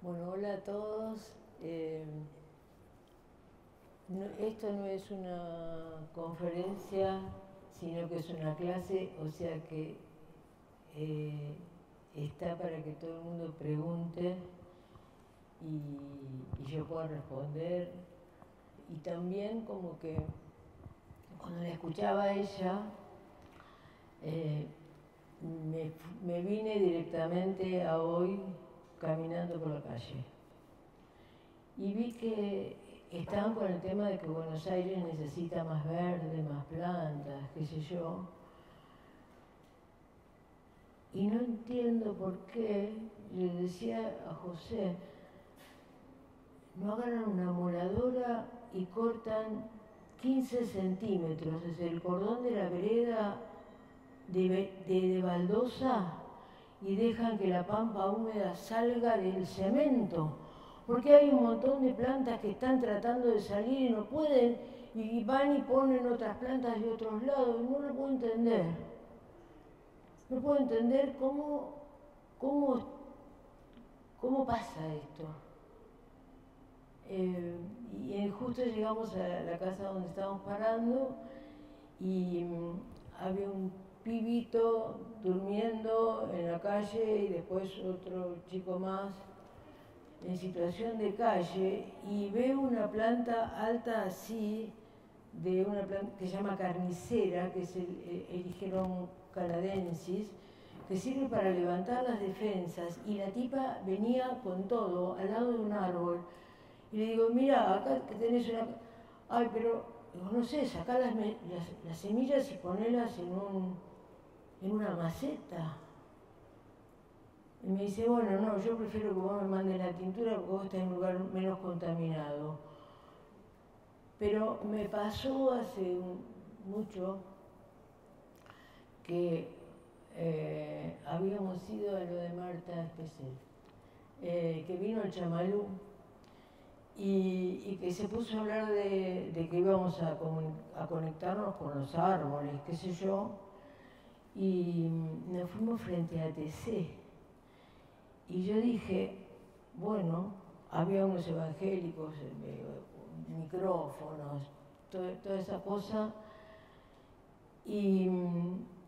Bueno, hola a todos. Esto no es una conferencia, sino que es una clase, o sea que eh, está para que todo el mundo pregunte y yo pueda responder. Y también como que cuando la escuchaba a ella, eh, me vine directamente a hoy caminando por la calle. Y vi que estaban con el tema de que Buenos Aires necesita más verde, más plantas, qué sé yo. Y no entiendo por qué, le decía a José, no agarran una moladora y cortan 15 centímetros desde el cordón de la vereda de baldosa y dejan que la pampa húmeda salga del cemento. Porque hay un montón de plantas que están tratando de salir y no pueden, y van y ponen otras plantas de otros lados. No lo puedo entender. No puedo entender cómo, cómo pasa esto. Y justo llegamos a la casa donde estábamos parando y había un pibito durmiendo en la calle y después otro chico más en situación de calle, y veo una planta alta así, de una planta que se llama carnicera, que es el Erigeron canadensis, que sirve para levantar las defensas, y la tipa venía con todo al lado de un árbol. Y le digo, mira, acá tenés una... Ay, pero, digo, no sé, sacá las semillas y ponelas en una maceta. Y me dice, bueno, no, yo prefiero que vos me mandes la tintura porque vos estás en un lugar menos contaminado. Pero me pasó hace mucho que habíamos ido a lo de Marta Especel, que vino el Chamalú y que se puso a hablar de que íbamos a conectarnos con los árboles, qué sé yo, y nos fuimos frente a TC. Y yo dije, bueno, había unos evangélicos, micrófonos, toda esa cosa, y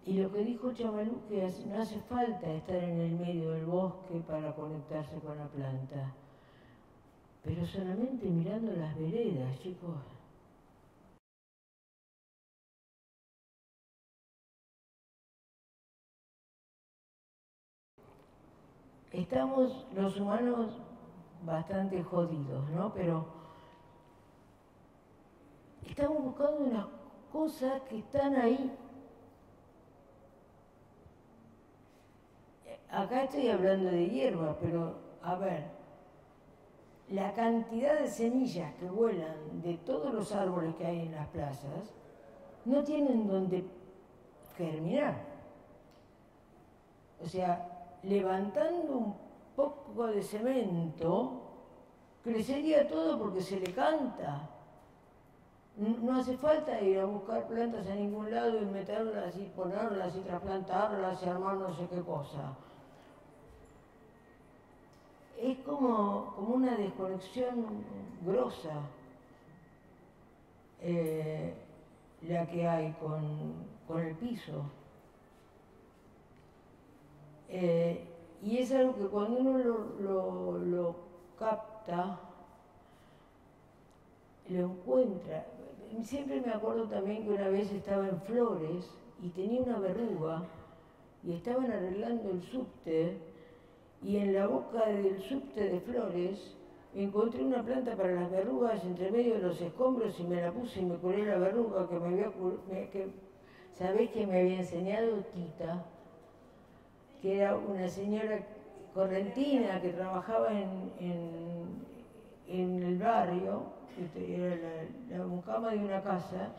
lo que dijo Chamalú, que no hace falta estar en el medio del bosque para conectarse con la planta, pero solamente mirando las veredas, chicos. Estamos los humanos bastante jodidos, ¿no? Pero estamos buscando unas cosas que están ahí. Acá estoy hablando de hierba, pero a ver, la cantidad de semillas que vuelan de todos los árboles que hay en las plazas no tienen donde germinar. O sea, levantando un poco de cemento, crecería todo porque se le canta. No hace falta ir a buscar plantas a ningún lado y meterlas y ponerlas y trasplantarlas y armar no sé qué cosa. Es como una desconexión grosa la que hay con el piso. Y es algo que cuando uno lo capta, lo encuentra. Siempre me acuerdo también que una vez estaba en Flores y tenía una verruga y estaban arreglando el subte, y en la boca del subte de Flores encontré una planta para las verrugas entre medio de los escombros y me la puse y me curé la verruga ¿sabés que me había enseñado Tita? Que era una señora correntina que trabajaba en el barrio, era la mucama de una casa,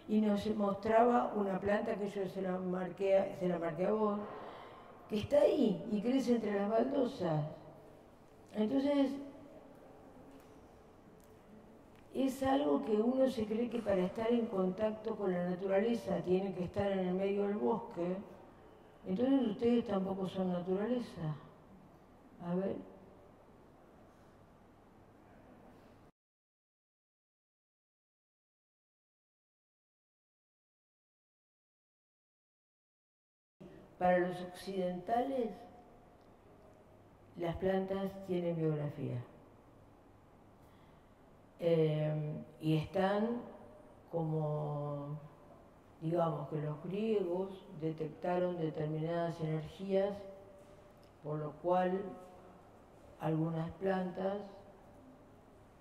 y nos mostraba una planta que yo se la marqué a vos, que está ahí y crece entre las baldosas. Entonces, es algo que uno se cree que para estar en contacto con la naturaleza tiene que estar en el medio del bosque. Entonces ustedes tampoco son naturaleza. A ver. Para los occidentales, las plantas tienen biografía. Y están como, digamos que los griegos detectaron determinadas energías, por lo cual algunas plantas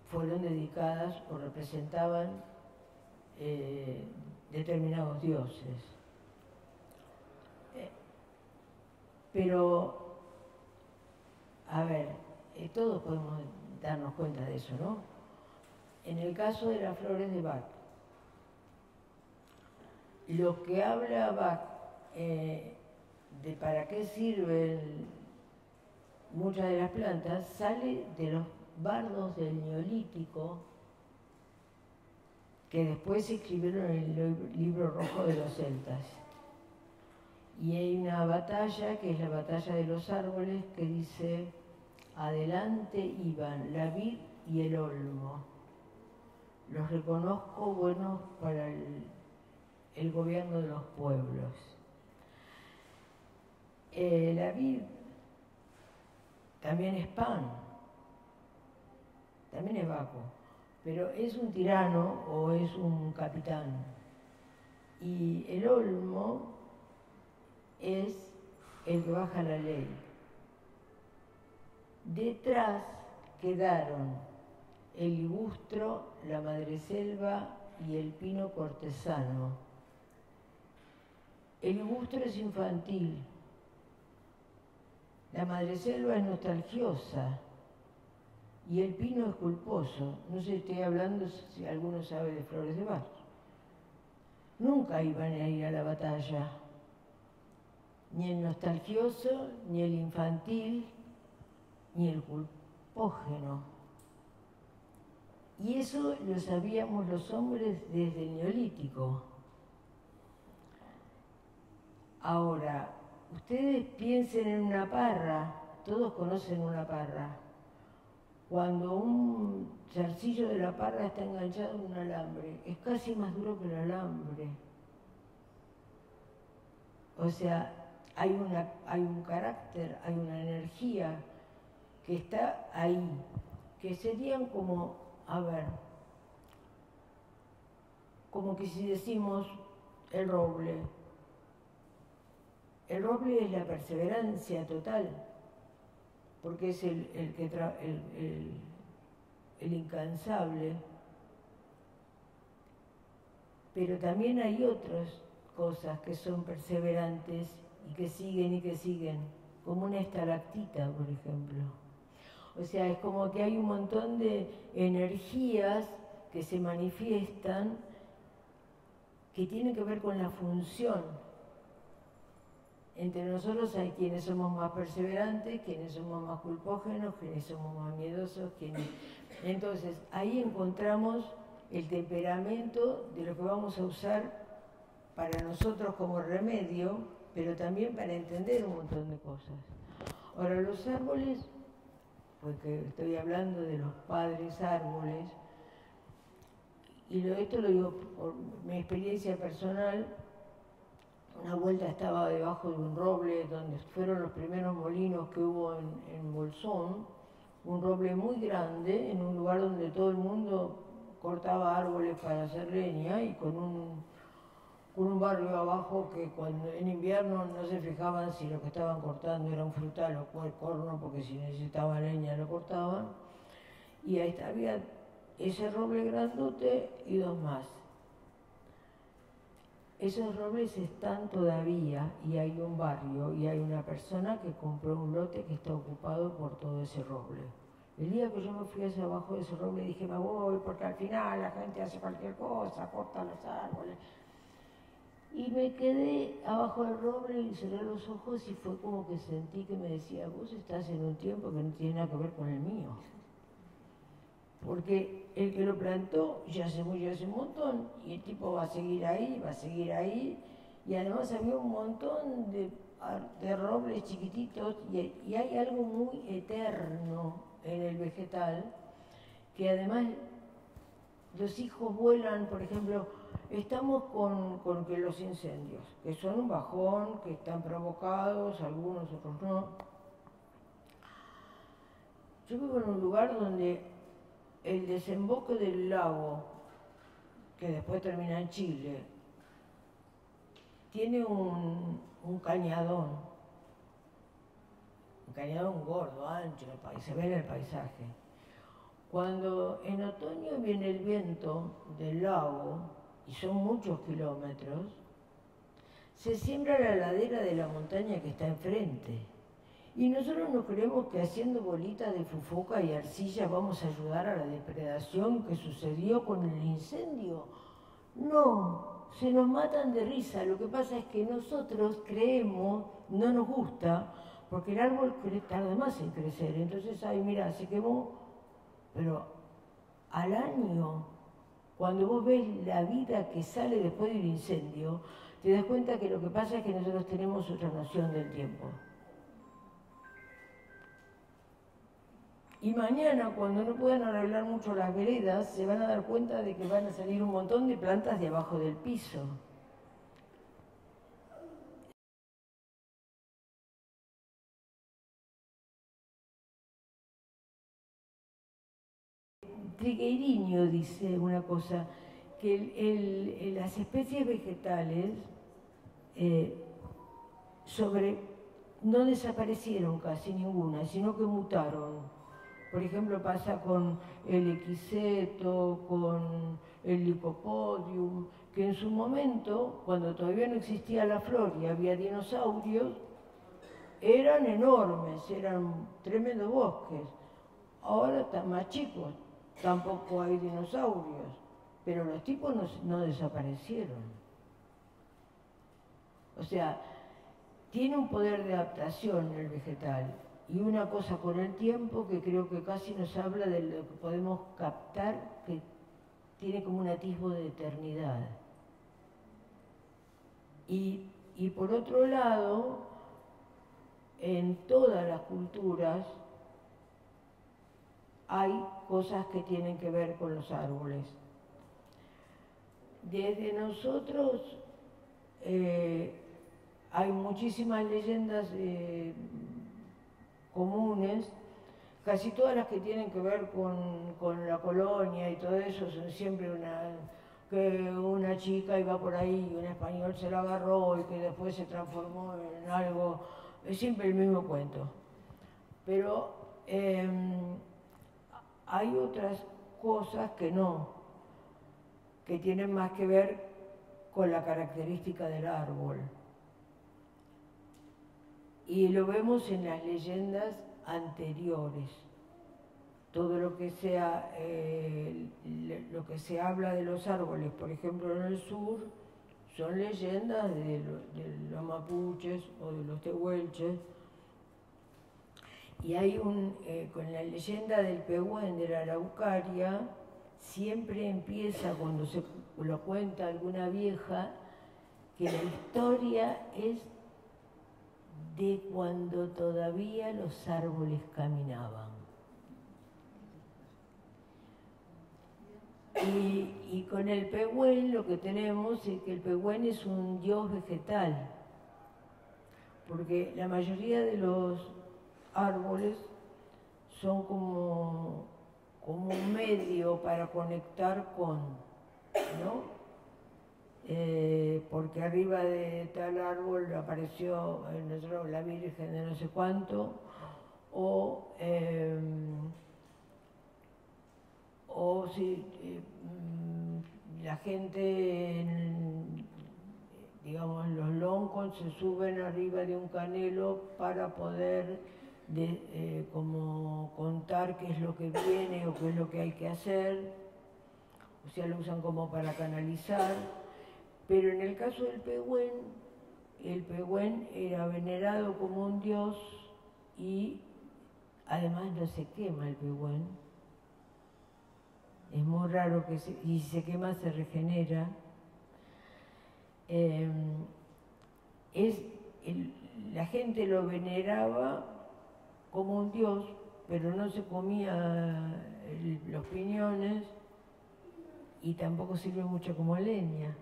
fueron dedicadas o representaban determinados dioses. Pero, a ver, todos podemos darnos cuenta de eso, ¿no? En el caso de las flores de Bach, lo que habla Bach de para qué sirven muchas de las plantas sale de los bardos del Neolítico, que después se escribieron en el libro rojo de los celtas. Y hay una batalla, que es la batalla de los árboles, que dice: adelante iban la vid y el olmo. Los reconozco buenos para el gobierno de los pueblos. La vid también es Pan, también es Baco, pero es un tirano o es un capitán. Y el olmo es el que baja la ley. Detrás quedaron el ligustro, la madreselva y el pino cortesano. El ligustro es infantil, la madreselva es nostalgiosa y el pino es culposo. No sé, estoy hablando si alguno sabe de flores de Bach. Nunca iban a ir a la batalla, ni el nostalgioso, ni el infantil, ni el culpógeno. Y eso lo sabíamos los hombres desde el Neolítico. Ahora, ustedes piensen en una parra, todos conocen una parra. Cuando un zarcillo de la parra está enganchado en un alambre, es casi más duro que el alambre. O sea, hay un carácter, hay una energía que está ahí, que serían como, a ver, como que si decimos el roble. El roble es la perseverancia total, porque es el incansable. Pero también hay otras cosas que son perseverantes y que siguen, como una estalactita, por ejemplo. O sea, es como que hay un montón de energías que se manifiestan que tienen que ver con la función. Entre nosotros hay quienes somos más perseverantes, quienes somos más culpógenos, quienes somos más miedosos, quienes... Entonces, ahí encontramos el temperamento de lo que vamos a usar para nosotros como remedio, pero también para entender un montón de cosas. Ahora, los árboles, porque estoy hablando de los padres árboles, y esto lo digo por mi experiencia personal. Una vuelta estaba debajo de un roble donde fueron los primeros molinos que hubo en Bolsón, un roble muy grande, en un lugar donde todo el mundo cortaba árboles para hacer leña, y con un barrio abajo que cuando en invierno no se fijaban si lo que estaban cortando era un frutal o el corno, porque si necesitaban leña lo cortaban. Y ahí había ese roble grandote y dos más. Esos robles están todavía, y hay un barrio y hay una persona que compró un lote que está ocupado por todo ese roble. El día que yo me fui hacia abajo de ese roble dije: me voy, porque al final la gente hace cualquier cosa, corta los árboles. Y me quedé abajo del roble y cerré los ojos, y fue como que sentí que me decía: vos estás en un tiempo que no tiene nada que ver con el mío. Porque el que lo plantó ya se murió hace un montón, y el tipo va a seguir ahí, y además había un montón de robles chiquititos, y hay algo muy eterno en el vegetal, que además los hijos vuelan. Por ejemplo, estamos con que los incendios, que son un bajón, que están provocados, algunos, otros no. Yo vivo en un lugar donde el desemboque del lago, que después termina en Chile, tiene un cañadón gordo, ancho, se ve en el paisaje. Cuando en otoño viene el viento del lago, y son muchos kilómetros, se siembra la ladera de la montaña que está enfrente. Y nosotros nos creemos que haciendo bolitas de fufuca y arcilla vamos a ayudar a la depredación que sucedió con el incendio. No, se nos matan de risa. Lo que pasa es que nosotros creemos, no nos gusta, porque el árbol tarda más en crecer. Entonces, ay, mira, se quemó. Pero al año, cuando vos ves la vida que sale después del incendio, te das cuenta que lo que pasa es que nosotros tenemos otra noción del tiempo. Y mañana, cuando no puedan arreglar mucho las veredas, se van a dar cuenta de que van a salir un montón de plantas de abajo del piso. Trigueiriño dice una cosa, que las especies vegetales no desaparecieron casi ninguna, sino que mutaron. Por ejemplo, pasa con el equiseto, con el licopodium, que en su momento, cuando todavía no existía la flor y había dinosaurios, eran enormes, eran tremendos bosques. Ahora están más chicos, tampoco hay dinosaurios, pero los tipos no desaparecieron. O sea, tiene un poder de adaptación el vegetal. Y una cosa con el tiempo que creo que casi nos habla de lo que podemos captar, que tiene como un atisbo de eternidad. Y por otro lado, en todas las culturas hay cosas que tienen que ver con los árboles. Desde nosotros hay muchísimas leyendas comunes, casi todas las que tienen que ver con la colonia y todo eso son siempre que una chica iba por ahí y un español se la agarró y que después se transformó en algo, es siempre el mismo cuento. Pero hay otras cosas que no, que tienen más que ver con la característica del árbol. Y lo vemos en las leyendas anteriores. Todo lo que sea, lo que se habla de los árboles, por ejemplo en el sur, son leyendas de los mapuches o de los tehuelches. Y hay con la leyenda del Pehuen de la Araucaria, siempre empieza, cuando se lo cuenta alguna vieja, que la historia es de cuando todavía los árboles caminaban. Y con el Pehuen lo que tenemos es que el Pehuen es un dios vegetal, porque la mayoría de los árboles son como un medio para conectar con, ¿no? Porque arriba de tal árbol apareció la Virgen de no sé cuánto, o si la gente, digamos, los loncos se suben arriba de un canelo para poder como contar qué es lo que viene o qué es lo que hay que hacer, o sea, lo usan como para canalizar. Pero en el caso del Pehuen, el Pehuen era venerado como un dios y además no se quema el Pehuen. Es muy raro que y si se quema se regenera. La gente lo veneraba como un dios, pero no se comía los piñones y tampoco sirve mucho como leña.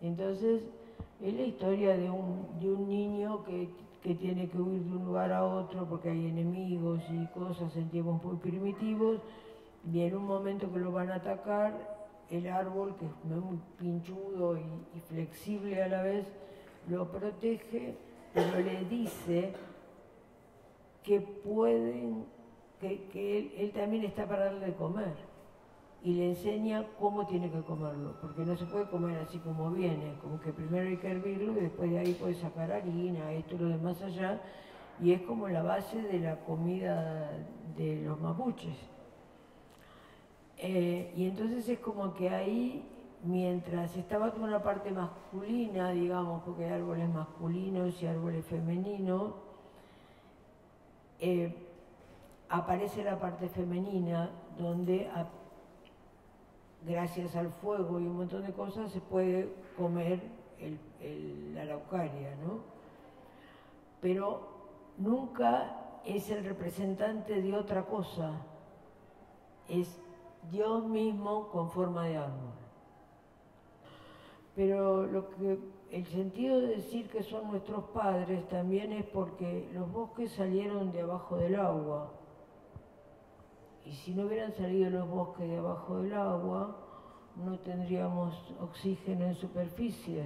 Entonces, es la historia de un niño que tiene que huir de un lugar a otro porque hay enemigos y cosas en tiempos muy primitivos, y en un momento que lo van a atacar, el árbol, que es muy pinchudo y flexible a la vez, lo protege, pero le dice que él también está para darle de comer. Y le enseña cómo tiene que comerlo, porque no se puede comer así como viene, como que primero hay que hervirlo y después de ahí puedes sacar harina, esto y lo demás allá, y es como la base de la comida de los mapuches. Y entonces es como que ahí, mientras estaba toda una parte masculina, digamos, porque hay árboles masculinos y árboles femeninos, aparece la parte femenina donde gracias al fuego y un montón de cosas se puede comer la araucaria, ¿no? Pero nunca es el representante de otra cosa, es Dios mismo con forma de árbol. Pero el sentido de decir que son nuestros padres también es porque los bosques salieron de abajo del agua. Y si no hubieran salido los bosques de abajo del agua, no tendríamos oxígeno en superficie.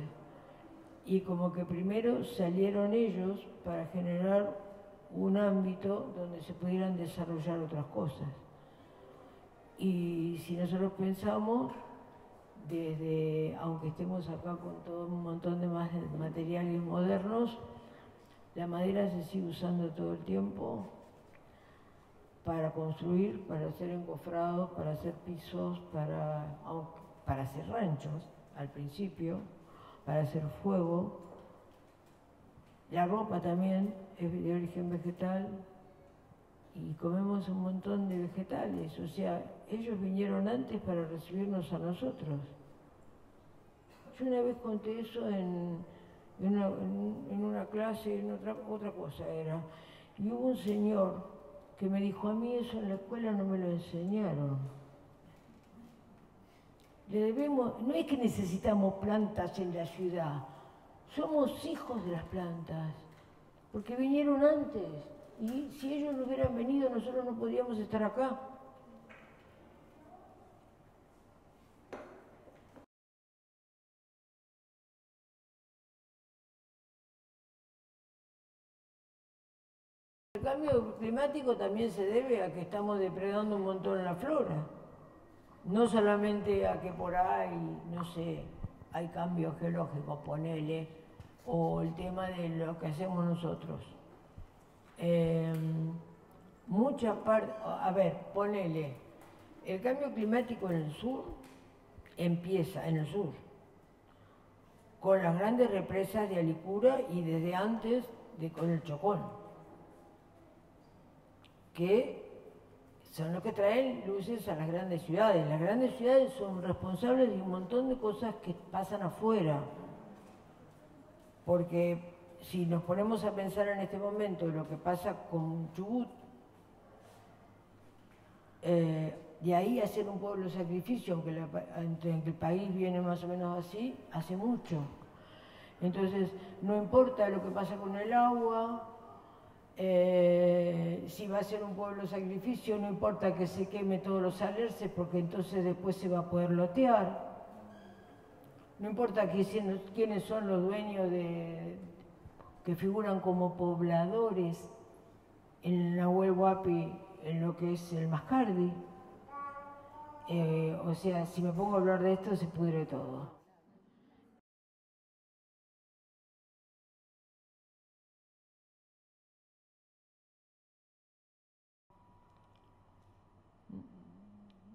Y como que primero salieron ellos para generar un ámbito donde se pudieran desarrollar otras cosas. Y si nosotros pensamos, aunque estemos acá con todo un montón de materiales modernos, la madera se sigue usando todo el tiempo para construir, para hacer encofrados, para hacer pisos, para hacer ranchos al principio, para hacer fuego. La ropa también es de origen vegetal y comemos un montón de vegetales, o sea, ellos vinieron antes para recibirnos a nosotros. Yo una vez conté eso en una clase, en otra cosa era, y hubo un señor que me dijo, a mí eso en la escuela no me lo enseñaron. No es que necesitamos plantas en la ciudad, somos hijos de las plantas, porque vinieron antes, y si ellos no hubieran venido, nosotros no podríamos estar acá. El cambio climático también se debe a que estamos depredando un montón la flora. No solamente a que por ahí, no sé, hay cambios geológicos, ponele, o el tema de lo que hacemos nosotros. Mucha parte, a ver, ponele, el cambio climático en el sur empieza en el sur, con las grandes represas de Alicura y desde antes con el Chocón, que son los que traen luces a las grandes ciudades. Las grandes ciudades son responsables de un montón de cosas que pasan afuera. Porque si nos ponemos a pensar en este momento lo que pasa con Chubut, de ahí hacer un pueblo sacrificio, aunque el país viene más o menos así, hace mucho. Entonces, no importa lo que pasa con el agua, si va a ser un pueblo sacrificio, no importa que se queme todos los alerces, porque entonces después se va a poder lotear. No importa quiénes son los dueños que figuran como pobladores en el Nahuel Huapi, en lo que es el Mascardi. O sea, si me pongo a hablar de esto, se pudre todo.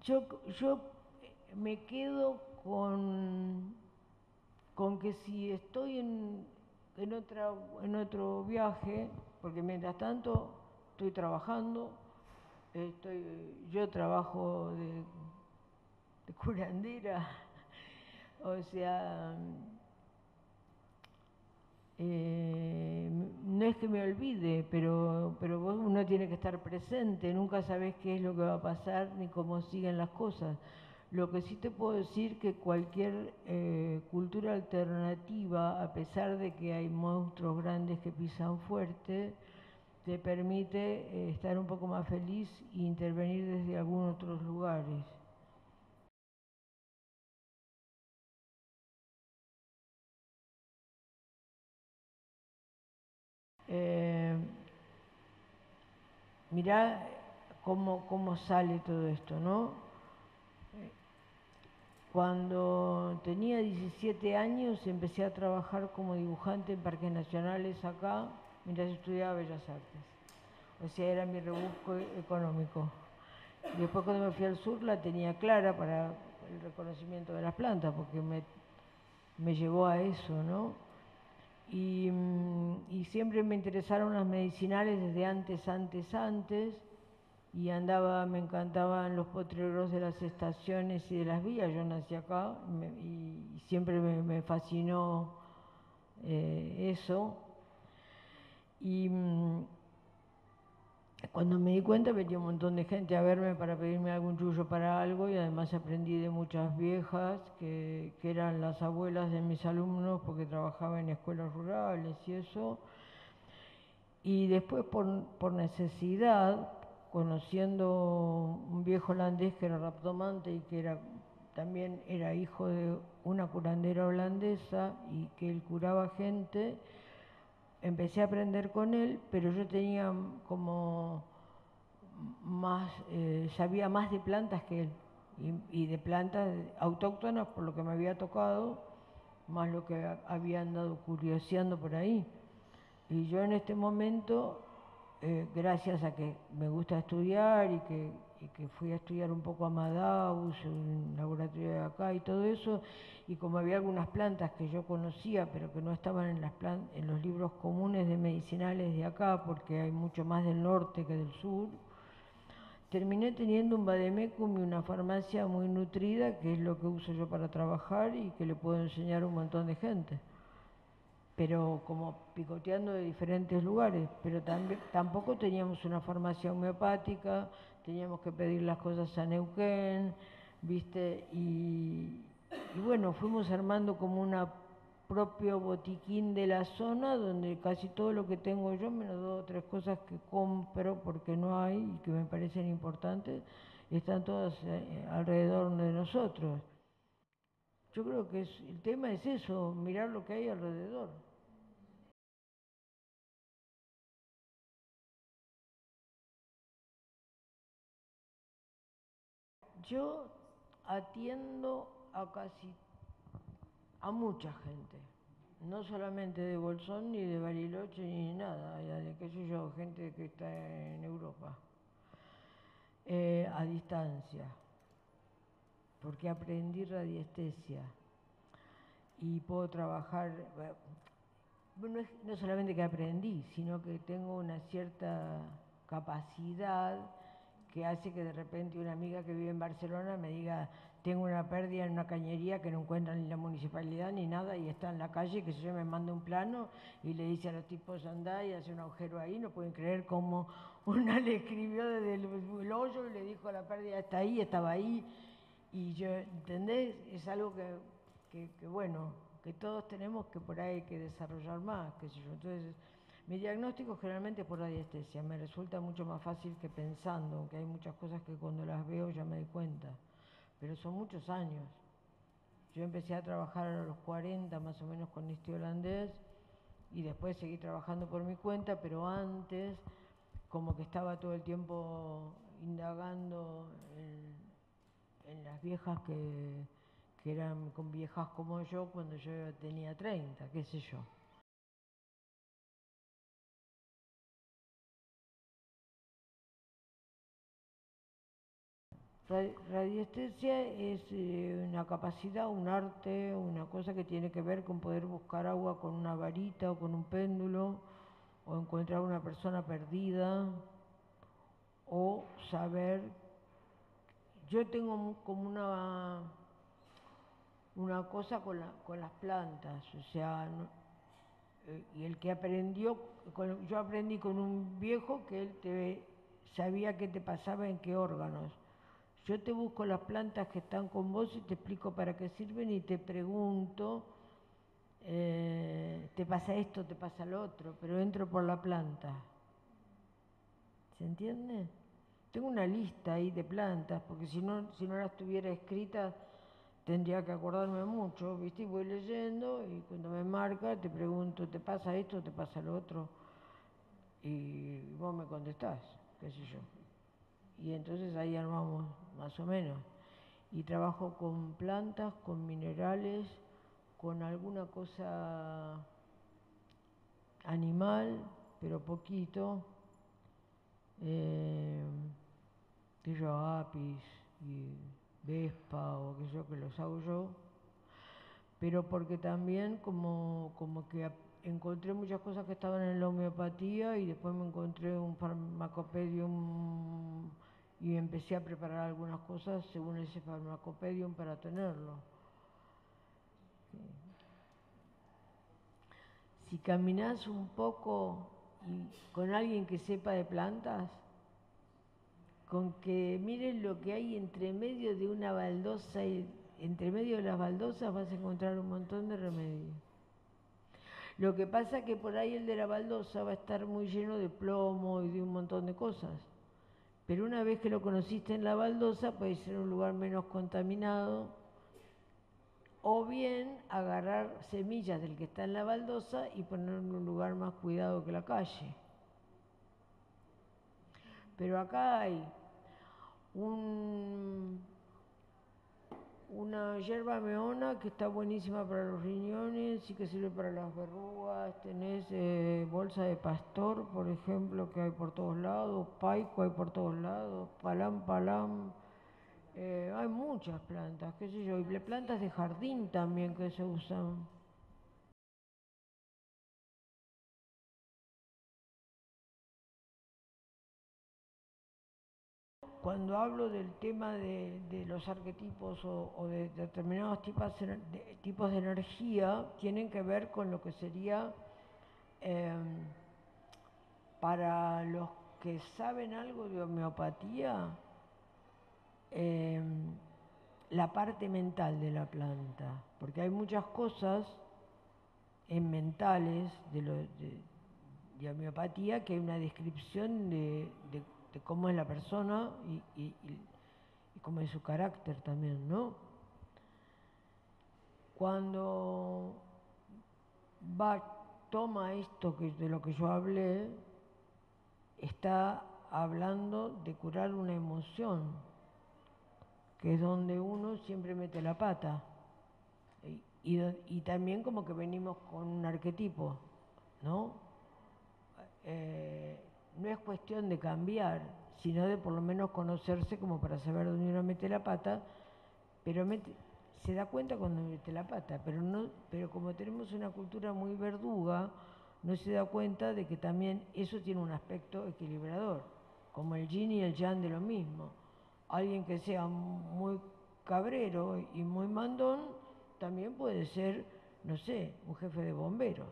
Yo me quedo con que si estoy en otro viaje, porque mientras tanto estoy trabajando, yo trabajo de curandera, o sea, no es que me olvide, pero uno tiene que estar presente, nunca sabes qué es lo que va a pasar ni cómo siguen las cosas. Lo que sí te puedo decir que cualquier cultura alternativa, a pesar de que hay monstruos grandes que pisan fuerte, te permite estar un poco más feliz e intervenir desde algunos otros lugares. Eh, Mirá cómo sale todo esto, ¿no? Cuando tenía 17 años empecé a trabajar como dibujante en parques nacionales acá, mientras estudiaba Bellas Artes. O sea, era mi rebusco económico. Después cuando me fui al sur la tenía clara para el reconocimiento de las plantas, porque me llevó a eso, ¿no? Y siempre me interesaron las medicinales desde antes, y andaba, me encantaban los potreros de las estaciones y de las vías. Yo nací acá y siempre me fascinó eso. Y cuando me di cuenta venía un montón de gente a verme para pedirme algún chullo para algo, y además aprendí de muchas viejas que eran las abuelas de mis alumnos porque trabajaba en escuelas rurales y eso. Y después por necesidad, conociendo un viejo holandés que era raptomante y que también era hijo de una curandera holandesa y que él curaba gente, empecé a aprender con él, pero yo tenía como sabía más de plantas que él, y de plantas autóctonas por lo que me había tocado, más lo que había andado curioseando por ahí. Y yo en este momento, gracias a que me gusta estudiar y que fui a estudiar un poco a Madaus, un laboratorio de acá y todo eso, y como había algunas plantas que yo conocía pero que no estaban en los libros comunes de medicinales de acá, porque hay mucho más del norte que del sur, terminé teniendo un vademecum y una farmacia muy nutrida, que es lo que uso yo para trabajar y que le puedo enseñar a un montón de gente, pero como picoteando de diferentes lugares. Pero tampoco teníamos una farmacia homeopática, teníamos que pedir las cosas a Neuquén, ¿viste? Y bueno, fuimos armando como una propio botiquín de la zona, donde casi todo lo que tengo yo, menos dos o tres cosas que compro porque no hay y que me parecen importantes, están todas alrededor de nosotros. Yo creo que el tema es eso, mirar lo que hay alrededor. Yo atiendo a mucha gente, no solamente de Bolsón ni de Bariloche ni nada, ya de qué sé yo, gente que está en Europa, a distancia, porque aprendí radiestesia y puedo trabajar, bueno, no solamente que aprendí, sino que tengo una cierta capacidad que hace que de repente una amiga que vive en Barcelona me diga: tengo una pérdida en una cañería que no encuentran ni la municipalidad ni nada y está en la calle, que yo me manda un plano y le dice a los tipos: andá y hace un agujero ahí. No pueden creer cómo una le escribió desde el hoyo y le dijo: la pérdida está ahí, estaba ahí. Y yo, ¿entendés? Es algo que bueno, que todos tenemos, que por ahí hay que desarrollar más, qué sé yo. Entonces, mi diagnóstico generalmente es por radiestesia, me resulta mucho más fácil que pensando, aunque hay muchas cosas que cuando las veo ya me doy cuenta, pero son muchos años. Yo empecé a trabajar a los 40 más o menos con este holandés, y después seguí trabajando por mi cuenta, pero antes como que estaba todo el tiempo indagando en las viejas que eran con viejas como yo cuando yo tenía 30, qué sé yo. Radiestesia es una capacidad, un arte, una cosa que tiene que ver con poder buscar agua con una varita o con un péndulo, o encontrar una persona perdida, o saber. Yo tengo como una cosa con las plantas, o sea, y el que aprendió, yo aprendí con un viejo que él sabía qué te pasaba en qué órganos. Yo te busco las plantas que están con vos y te explico para qué sirven y te pregunto, te pasa esto, te pasa lo otro, pero entro por la planta. ¿Se entiende? Tengo una lista ahí de plantas, porque si no las tuviera escritas, tendría que acordarme mucho, ¿viste? Y voy leyendo y cuando me marca te pregunto, ¿te pasa esto, te pasa lo otro? Y vos me contestás, qué sé yo. Y entonces ahí armamos más o menos. Y trabajo con plantas, con minerales, con alguna cosa animal, pero poquito. Eh, que yo apis y vespa o que yo que los hago yo, pero porque también como que encontré muchas cosas que estaban en la homeopatía y después me encontré un farmacopedium y empecé a preparar algunas cosas según ese farmacopedium para tenerlo. Si caminás un poco y con alguien que sepa de plantas, con que miren lo que hay entre medio de una baldosa y entre medio de las baldosas vas a encontrar un montón de remedios. Lo que pasa es que por ahí el de la baldosa va a estar muy lleno de plomo y de un montón de cosas. Pero una vez que lo conociste en la baldosa, puede ser un lugar menos contaminado, o bien agarrar semillas del que está en la baldosa y ponerlo en un lugar más cuidado que la calle. Pero acá hay una yerba meona que está buenísima para los riñones y que sirve para las verrugas. Tenés bolsa de pastor, por ejemplo, que hay por todos lados, paico hay por todos lados, palam palam. Hay muchas plantas, qué sé yo, y plantas de jardín también que se usan. Cuando hablo del tema de los arquetipos o de determinados tipos de energía, tienen que ver con lo que sería, para los que saben algo de homeopatía, eh, la parte mental de la planta, porque hay muchas cosas en mentales de homeopatía que hay una descripción de cómo es la persona y cómo es su carácter también, ¿no? Cuando toma esto de lo que yo hablé, está hablando de curar una emoción, que es donde uno siempre mete la pata. Y también como que venimos con un arquetipo, ¿no? No es cuestión de cambiar, sino de por lo menos conocerse como para saber dónde uno mete la pata, pero se da cuenta cuando mete la pata, pero como tenemos una cultura muy verduga, no se da cuenta de que también eso tiene un aspecto equilibrador, como el yin y el yang de lo mismo. Alguien que sea muy cabrero y muy mandón, también puede ser, no sé, un jefe de bomberos,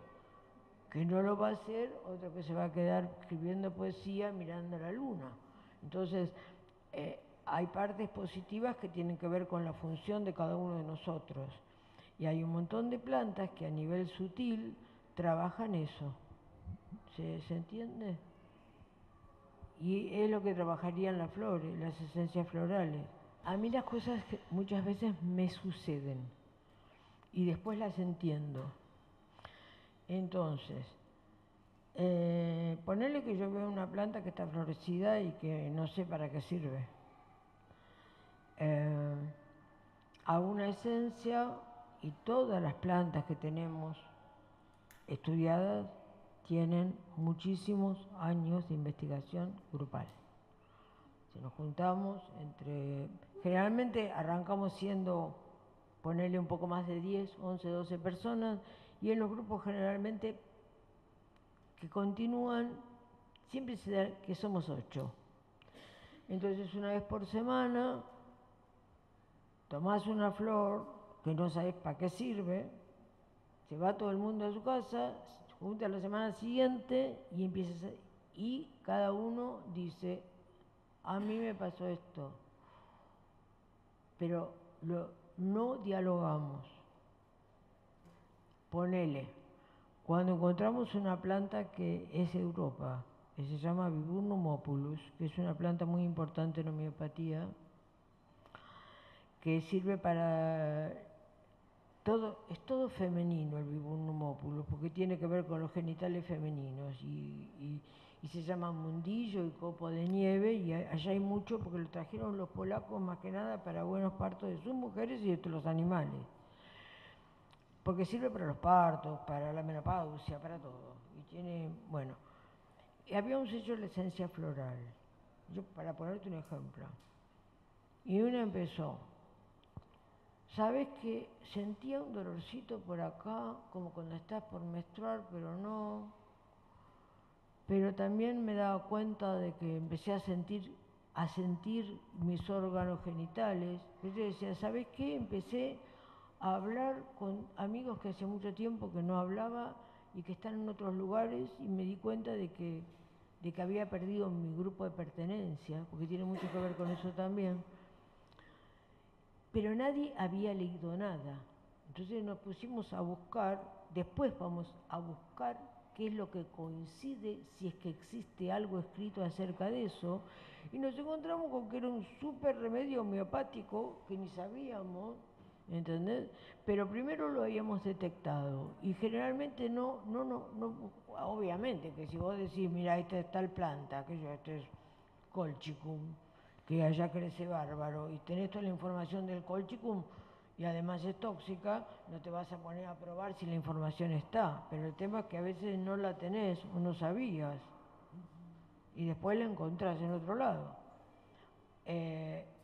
que no lo va a hacer otro que se va a quedar escribiendo poesía mirando a la luna. Entonces, hay partes positivas que tienen que ver con la función de cada uno de nosotros. Y hay un montón de plantas que a nivel sutil trabajan eso. ¿Se entiende? Y es lo que trabajarían las flores, las esencias florales. A mí las cosas que muchas veces me suceden y después las entiendo. Entonces, ponerle que yo veo una planta que está florecida y que no sé para qué sirve. Hago una esencia y todas las plantas que tenemos estudiadas tienen muchísimos años de investigación grupal. Si nos juntamos generalmente arrancamos siendo, ponerle un poco más de 10, 11, 12 personas, y en los grupos generalmente que continúan, siempre se da que somos 8. Entonces una vez por semana tomás una flor que no sabés para qué sirve, se va todo el mundo a su casa, se junta la semana siguiente y cada uno dice, a mí me pasó esto, pero no dialogamos. Ponele, cuando encontramos una planta que es Europa, que se llama Viburnum opulus, que es una planta muy importante en homeopatía, que sirve para todo, es todo femenino el Viburnum opulus, porque tiene que ver con los genitales femeninos y se llama mundillo y copo de nieve, y allá hay mucho porque lo trajeron los polacos más que nada para buenos partos de sus mujeres y de los animales, porque sirve para los partos, para la menopausia, para todo, y tiene, bueno, y habíamos hecho la esencia floral, yo para ponerte un ejemplo, y una empezó, ¿sabes que sentía un dolorcito por acá, como cuando estás por menstruar, pero no? Pero también me daba cuenta de que empecé a sentir mis órganos genitales. Yo decía, ¿sabes qué? Empecé a hablar con amigos que hace mucho tiempo que no hablaba y que están en otros lugares, y me di cuenta de que había perdido mi grupo de pertenencia, porque tiene mucho que ver con eso también. Pero nadie había leído nada. Entonces nos pusimos a buscar, después vamos a buscar qué es lo que coincide, si es que existe algo escrito acerca de eso, y nos encontramos con que era un súper remedio homeopático que ni sabíamos, ¿entendés? Pero primero lo habíamos detectado, y generalmente no, obviamente que si vos decís, mira, esta es tal planta, que yo, este es colchicum, que allá crece bárbaro, y tenés toda la información del colchicum, y además es tóxica, no te vas a poner a probar si la información está. Pero el tema es que a veces no la tenés o no sabías, y después la encontrás en otro lado.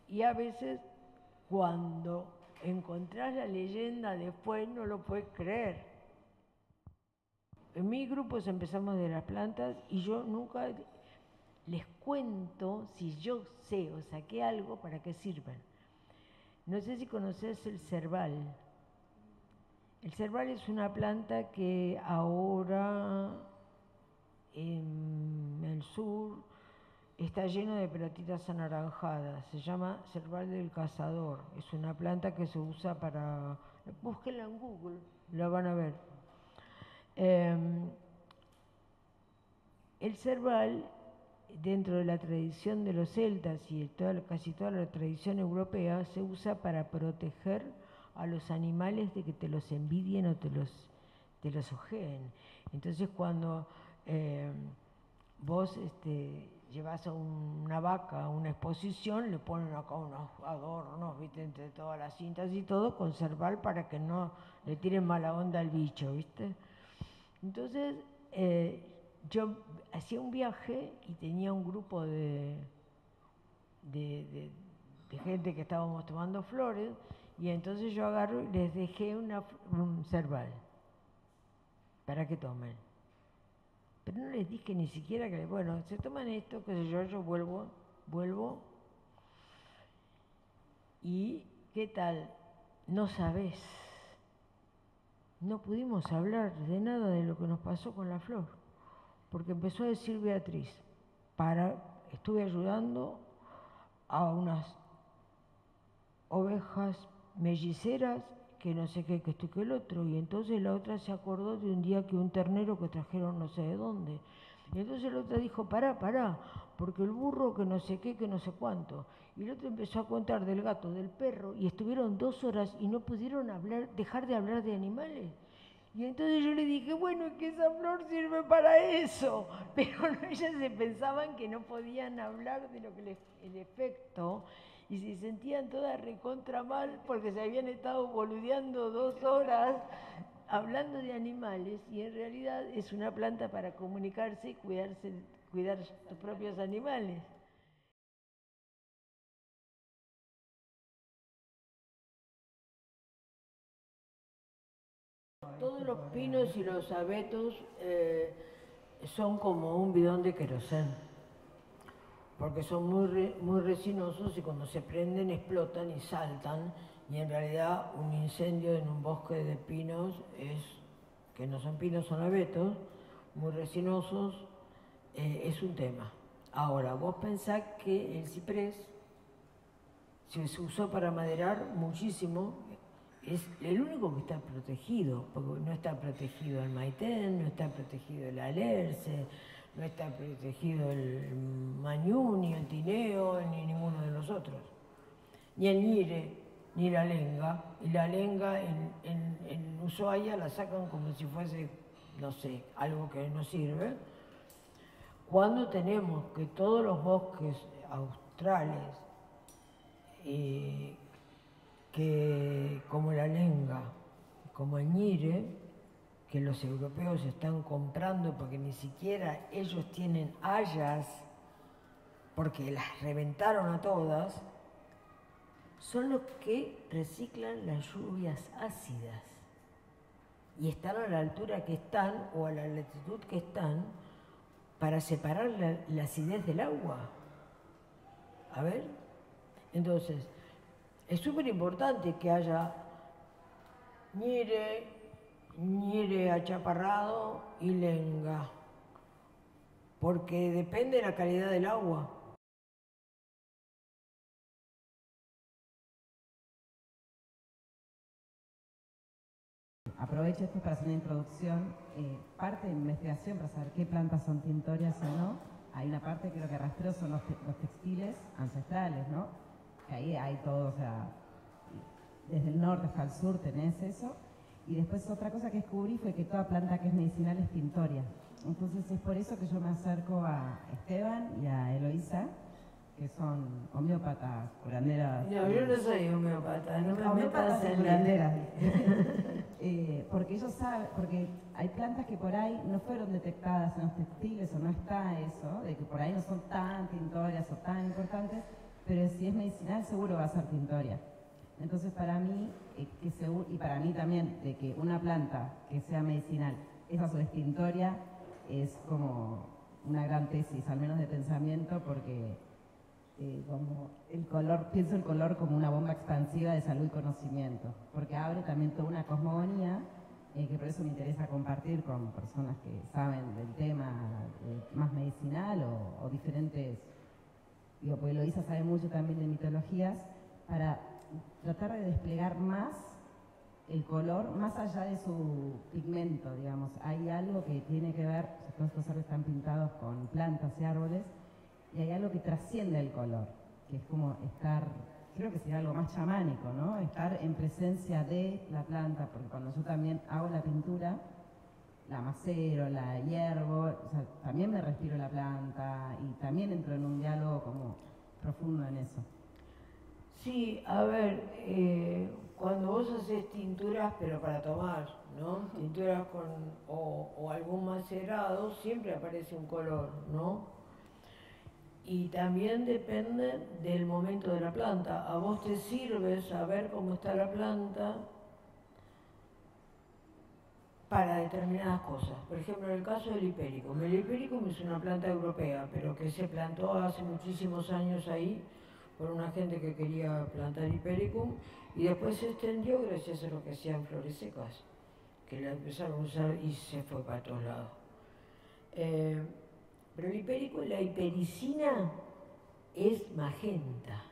Y a veces cuando encontrás la leyenda después no lo puedes creer. En mi grupo empezamos de las plantas y yo nunca les cuento si yo sé o saqué algo para qué sirven. No sé si conoces el cerval. El cerval es una planta que ahora en el sur está lleno de pelotitas anaranjadas. Se llama cerval del cazador. Es una planta que se usa para... Búsquenla en Google, la van a ver. El cerval, dentro de la tradición de los celtas y casi toda la tradición europea, se usa para proteger a los animales de que te los envidien o te los ojeen. Entonces cuando vos llevas a una vaca a una exposición, le ponen acá unos adornos, ¿viste? Entre todas las cintas y todo, con cerval para que no le tiren mala onda al bicho, ¿viste? Entonces, yo hacía un viaje y tenía un grupo de gente que estábamos tomando flores, y entonces yo agarro y les dejé un cerval para que tomen. Pero no les dije ni siquiera que, bueno, se toman esto, qué sé yo vuelvo, y ¿qué tal? No sabés. No pudimos hablar de nada de lo que nos pasó con la flor, porque empezó a decir Beatriz, estuve ayudando a unas ovejas melliceras, que no sé qué, que esto y que el otro, y entonces la otra se acordó de un día que un ternero que trajeron no sé de dónde, y entonces la otra dijo, pará, porque el burro que no sé qué, que no sé cuánto, y el otro empezó a contar del gato, del perro, y estuvieron 2 horas y no pudieron dejar de hablar de animales. Y entonces yo le dije, bueno, es que esa flor sirve para eso. Pero ellas se pensaban que no podían hablar de lo que el efecto, y se sentían todas recontra mal porque se habían estado boludeando 2 horas hablando de animales, y en realidad es una planta para comunicarse y cuidar tus propios animales. Todos los pinos y los abetos son como un bidón de querosén, porque son muy resinosos, y cuando se prenden explotan y saltan, y en realidad un incendio en un bosque de pinos que no son pinos, son abetos, muy resinosos, es un tema. Ahora, vos pensás que el ciprés se usó para maderar muchísimo, es el único que está protegido, porque no está protegido el maitén, no está protegido el alerce, no está protegido el mañú, ni el tineo, ni ninguno de los otros. Ni el ñire, ni la lenga. Y la lenga en Ushuaia la sacan como si fuese, no sé, algo que no sirve. Cuando tenemos que todos los bosques australes, que como la lenga, como el ñire, que los europeos están comprando porque ni siquiera ellos tienen hayas, porque las reventaron a todas, son los que reciclan las lluvias ácidas y están a la altura que están o a la latitud que están para separar la acidez del agua. A ver, entonces, es súper importante que haya ñire achaparrado y lenga, porque depende de la calidad del agua. Aprovecho esto para hacer una introducción. Parte de mi investigación para saber qué plantas son tintorias o no. Hay una parte que lo que rastreo son los textiles ancestrales, ¿no? Que ahí hay todo, o sea, desde el norte hasta el sur tenés eso. Y después otra cosa que descubrí fue que toda planta que es medicinal es tintoria. Entonces es por eso que yo me acerco a Esteban y a Eloísa, que son homeópatas, curanderas. No, yo no soy homeópata, no me metas en curanderas. Porque ellos saben, porque hay plantas que por ahí no fueron detectadas en los textiles o no está eso, de que por ahí no son tan tintorias o tan importantes, pero si es medicinal seguro va a ser tintoria. Entonces para mí, y para mí también, de que una planta que sea medicinal, esa su tintoria, es como una gran tesis, al menos de pensamiento, porque como el color, pienso el color como una bomba expansiva de salud y conocimiento, porque abre también toda una cosmogonía que por eso me interesa compartir con personas que saben del tema más medicinal o diferentes, digo, porque Eloísa sabe mucho también de mitologías, para tratar de desplegar más el color, más allá de su pigmento, digamos. Hay algo que tiene que ver, todos estos árboles están pintados con plantas y árboles, y hay algo que trasciende el color, que es como estar, creo que sería algo más chamánico, ¿no? Estar en presencia de la planta, porque cuando yo también hago la pintura, la macero, la hiervo, o sea, también me respiro la planta y también entro en un diálogo como profundo en eso. Sí, a ver, cuando vos haces tinturas, pero para tomar, ¿no? Tinturas con, o algún macerado, siempre aparece un color, ¿no? Y también depende del momento de la planta. A vos te sirve saber cómo está la planta para determinadas cosas. Por ejemplo, en el caso del hipericum. El hipericum es una planta europea, pero que se plantó hace muchísimos años ahí por una gente que quería plantar hipericum y después se extendió gracias a lo que hacían flores secas, que la empezaron a usar y se fue para todos lados. Pero el hipericum, la hipericina es magenta.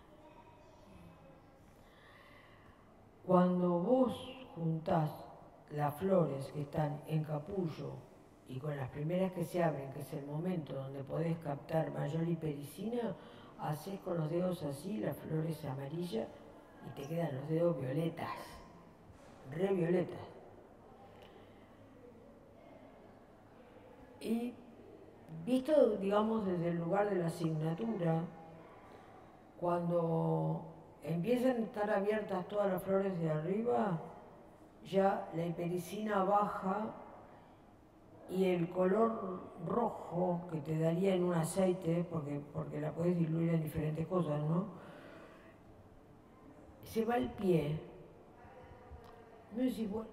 Cuando vos juntás las flores que están en capullo y con las primeras que se abren, que es el momento donde podés captar mayor hipericina, haces con los dedos así las flores amarillas y te quedan los dedos violetas, re violetas. Y visto, digamos, desde el lugar de la asignatura, cuando empiezan a estar abiertas todas las flores de arriba, ya la hipericina baja y el color rojo que te daría en un aceite, porque la puedes diluir en diferentes cosas, ¿no? Se va al pie. No es igual.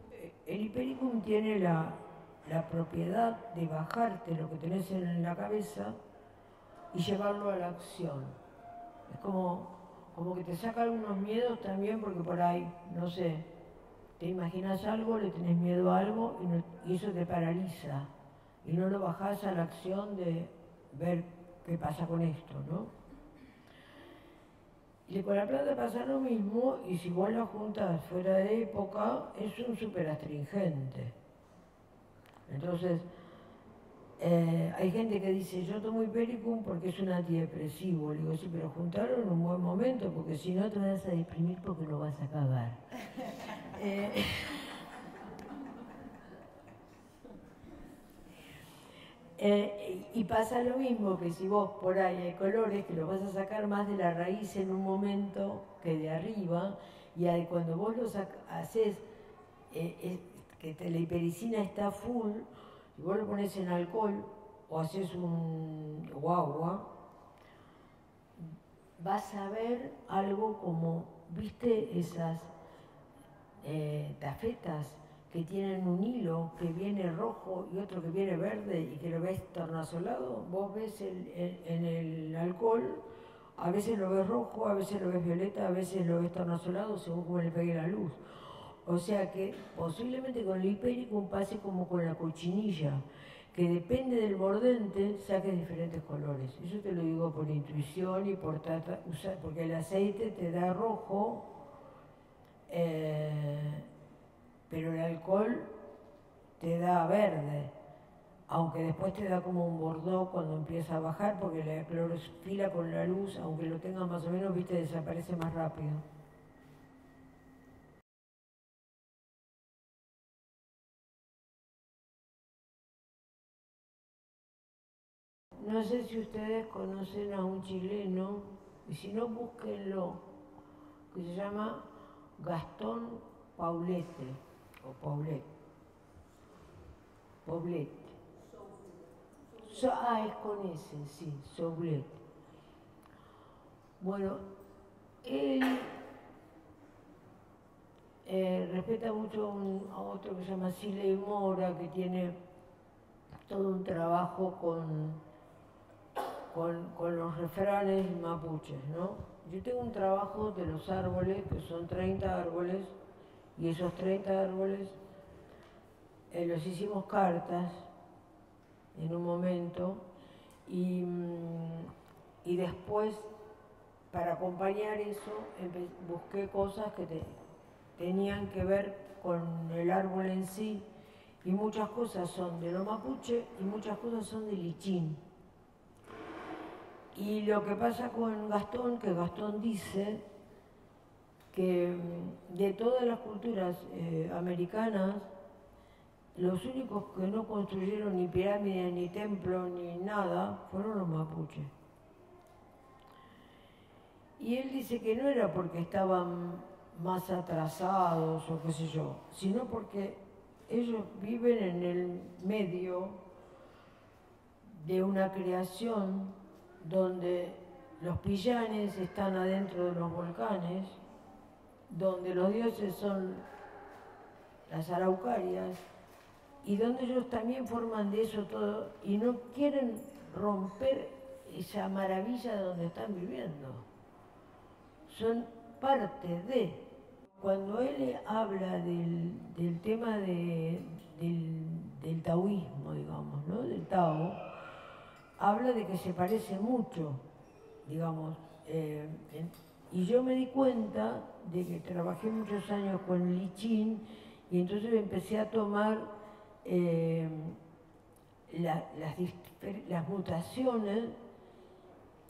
El hipericum tiene la propiedad de bajarte lo que tenés en la cabeza y llevarlo a la acción. Es como que te saca algunos miedos también, porque por ahí, no sé, te imaginas algo, le tenés miedo a algo y eso te paraliza y no lo bajás a la acción de ver qué pasa con esto, ¿no? Y con la planta pasa lo mismo, y si vos la juntas fuera de época, es un súper astringente. Entonces, hay gente que dice, yo tomo Hipericum porque es un antidepresivo. Le digo, sí, pero juntarlo en un buen momento, porque si no te vas a deprimir porque lo vas a cagar. Y pasa lo mismo que si vos por ahí hay colores que los vas a sacar más de la raíz en un momento que de arriba, y cuando vos los haces, que la hipericina está full, y vos lo pones en alcohol o haces un agua, vas a ver algo como, ¿viste esas tafetas que tienen un hilo que viene rojo y otro que viene verde y que lo ves tornasolado? Vos ves en el alcohol, a veces lo ves rojo, a veces lo ves violeta, a veces lo ves tornasolado según cómo le pegue la luz. O sea que posiblemente con el Hipericum pase como con la cochinilla, que depende del mordente saques diferentes colores. Eso te lo digo por intuición y por usar, porque el aceite te da rojo, pero el alcohol te da verde, aunque después te da como un bordó cuando empieza a bajar, porque la clorofila con la luz, aunque lo tengas más o menos, viste, desaparece más rápido. No sé si ustedes conocen a un chileno, y si no, búsquenlo, que se llama Gastón Paulete, o Paulet, Poblete. Es con ese, sí, Soblet. Bueno, él respeta mucho a otro que se llama Siley Mora, que tiene todo un trabajo con los refranes mapuches, ¿no? Yo tengo un trabajo de los árboles, que son 30 árboles, y esos 30 árboles los hicimos cartas en un momento, y después, para acompañar eso, busqué cosas que tenían que ver con el árbol en sí, y muchas cosas son de lo mapuche y muchas cosas son de lichín. Y lo que pasa con Gastón, que Gastón dice que de todas las culturas americanas, los únicos que no construyeron ni pirámides, ni templos, ni nada, fueron los mapuches. Y él dice que no era porque estaban más atrasados o qué sé yo, sino porque ellos viven en el medio de una creación donde los pillanes están adentro de los volcanes, donde los dioses son las araucarias, y donde ellos también forman de eso todo, y no quieren romper esa maravilla de donde están viviendo. Son parte de. Cuando él habla del tema del taoísmo, digamos, ¿no? Del Tao, habla de que se parece mucho, digamos, y yo me di cuenta de que trabajé muchos años con lichín, y entonces empecé a tomar las mutaciones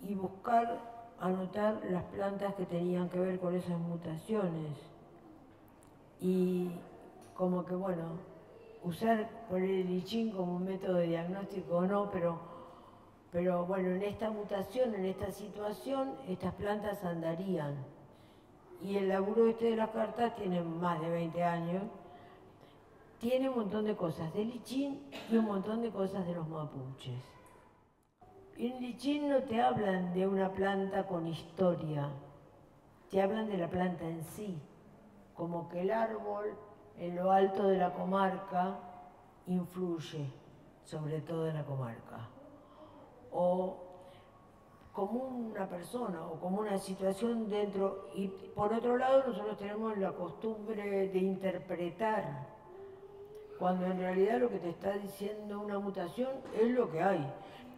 y anotar las plantas que tenían que ver con esas mutaciones. Y como que, bueno, usar por el lichín como un método de diagnóstico o no, pero bueno, en esta mutación, en esta situación, estas plantas andarían. Y el laburo de las cartas tiene más de 20 años, tiene un montón de cosas de lichín y un montón de cosas de los mapuches. En lichín no te hablan de una planta con historia, te hablan de la planta en sí, como que el árbol en lo alto de la comarca influye sobre todo en la comarca, o como una persona o como una situación dentro. Y por otro lado, nosotros tenemos la costumbre de interpretar, cuando en realidad lo que te está diciendo una mutación es lo que hay.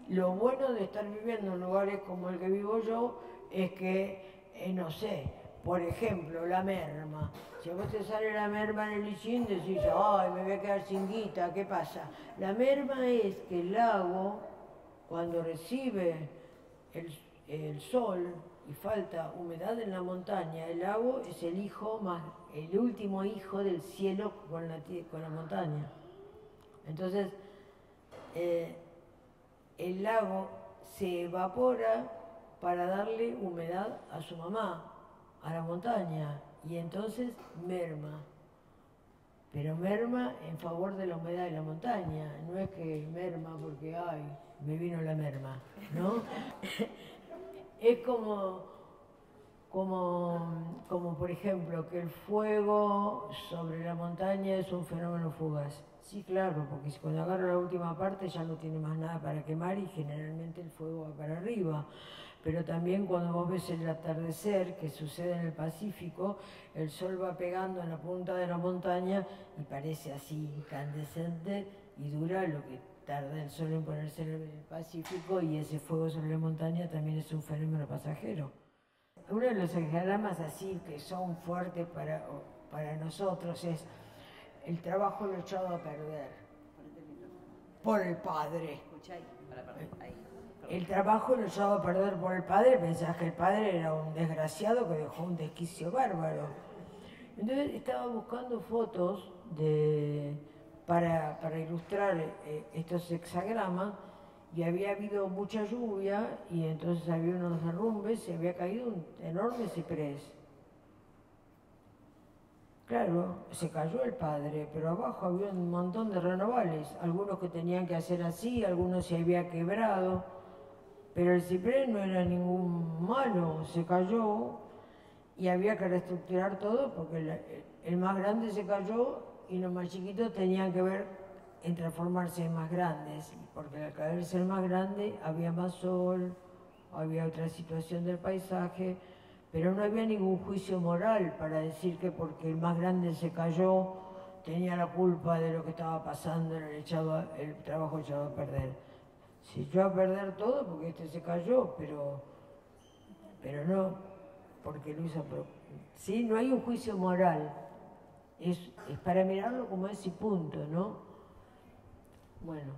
Lo bueno de estar viviendo en lugares como el que vivo yo es que no sé, por ejemplo, la merma. Si a vos te sale la merma en el I Ching, decís, ay, me voy a quedar sin guita, ¿qué pasa? La merma es que el lago, cuando recibe el sol y falta humedad en la montaña, el lago es el último hijo del cielo con la montaña. Entonces, el lago se evapora para darle humedad a su mamá, a la montaña, y entonces merma. Pero merma en favor de la humedad de la montaña, no es que merma porque, ay, me vino la merma, ¿no? Es como por ejemplo que el fuego sobre la montaña es un fenómeno fugaz. Sí, claro, porque cuando agarro la última parte ya no tiene más nada para quemar y generalmente el fuego va para arriba. Pero también cuando vos ves el atardecer, que sucede en el Pacífico, el sol va pegando en la punta de la montaña y parece así incandescente y dura lo que tarda el sol en ponerse en el Pacífico, y ese fuego sobre la montaña también es un fenómeno pasajero. Uno de los diagramas así que son fuertes para nosotros es el trabajo lo echado a perder por el padre. El trabajo lo echado a perder por el padre, pensás que el padre era un desgraciado que dejó un desquicio bárbaro. Entonces estaba buscando fotos para ilustrar estos hexagramas, y había habido mucha lluvia y entonces había unos derrumbes, se había caído un enorme ciprés. Claro, se cayó el padre, pero abajo había un montón de renovales, algunos que tenían que hacer así, algunos se había quebrado, pero el ciprés no era ningún malo, se cayó y había que reestructurar todo porque el más grande se cayó y los más chiquitos tenían que ver en transformarse en más grandes, porque al caerse el más grande había más sol, había otra situación del paisaje, pero no había ningún juicio moral para decir que porque el más grande se cayó tenía la culpa de lo que estaba pasando en el trabajo echado a perder. Se echó a perder todo porque este se cayó, pero no porque lo hizo. Sí, no hay un juicio moral, es para mirarlo como es y punto, ¿no? Bueno.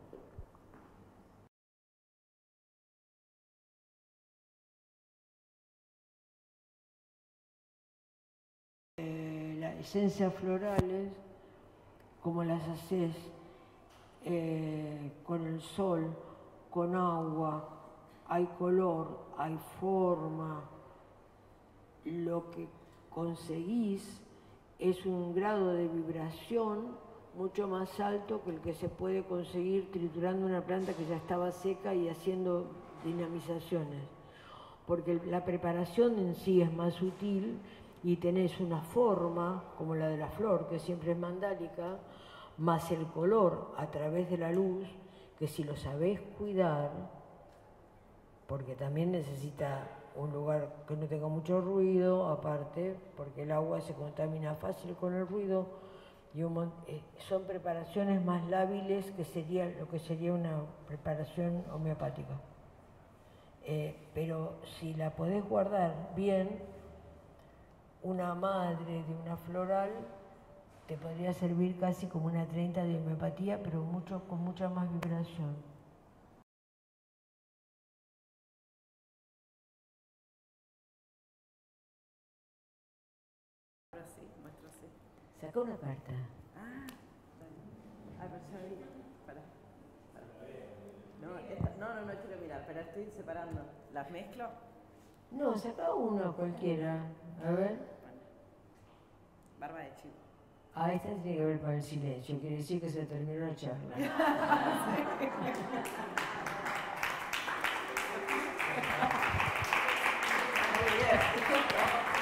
Las esencias florales, como las haces con el sol, con agua, hay color, hay forma, lo que conseguís es un grado de vibración mucho más alto que el que se puede conseguir triturando una planta que ya estaba seca y haciendo dinamizaciones. Porque la preparación en sí es más sutil y tenés una forma, como la de la flor, que siempre es mandálica, más el color a través de la luz, que si lo sabés cuidar, porque también necesita un lugar que no tenga mucho ruido, aparte, porque el agua se contamina fácil con el ruido, y son preparaciones más lábiles que sería lo que sería una preparación homeopática. Pero si la podés guardar bien, una madre de una floral te podría servir casi como una 30 de homeopatía, pero con mucha más vibración. Sí, muestro sí. Saca una carta. Pero ya vi. No quiero mirar, pero estoy separando. ¿Las mezclo? No, saca una cualquiera. A ver. Barba de chivo. Ah, esta tiene que ver con el silencio, quiere decir que se terminó la charla. Muy bien.